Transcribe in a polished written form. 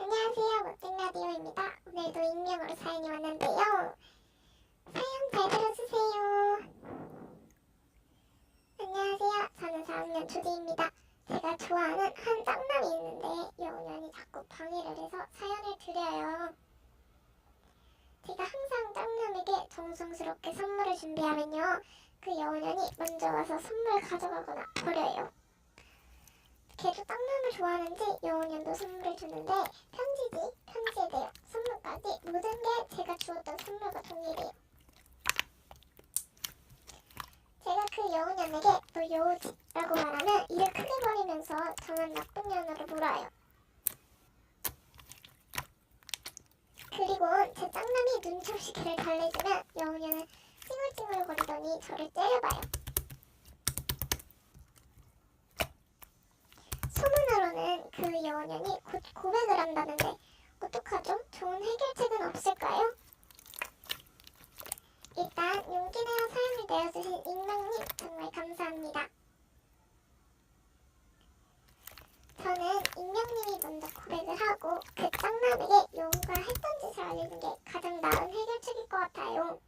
안녕하세요. 멋진 라디오입니다. 오늘도 익명으로 사연이 왔는데요. 사연 잘 들어주세요. 안녕하세요. 저는 4학년 조디입니다. 제가 좋아하는 한 짝남이 있는데 여우년이 자꾸 방해를 해서 사연을 드려요. 제가 항상 짝남에게 정성스럽게 선물을 준비하면요. 그 여우년이 먼저 와서 선물 가져가거나 버려요. 걔도 짝남을 좋아하는지 여우년도 선물을 주는데 편지에 대해 선물까지 모든 게 제가 주었던 선물과 동일해요. 제가 그 여우년에게 너 여우지? 라고 말하면 이를 크게 벌이면서 저는 나쁜 년으로 몰아요. 그리고 제 짝남이 눈치 없이 걔를 달래주면 여우년은 찡얼찡얼거리더니 저를 때려봐요. 소문으로는 그 여우년이 곧 고백을 한다는데 어떡하죠? 좋은 해결책은 없을까요? 일단 용기 내어 사연을 내어주신 익명님 정말 감사합니다. 저는 익명님이 먼저 고백을 하고 그 짝남에게 여우가 했던 짓을 알려준 게 가장 나은 해결책일 것 같아요.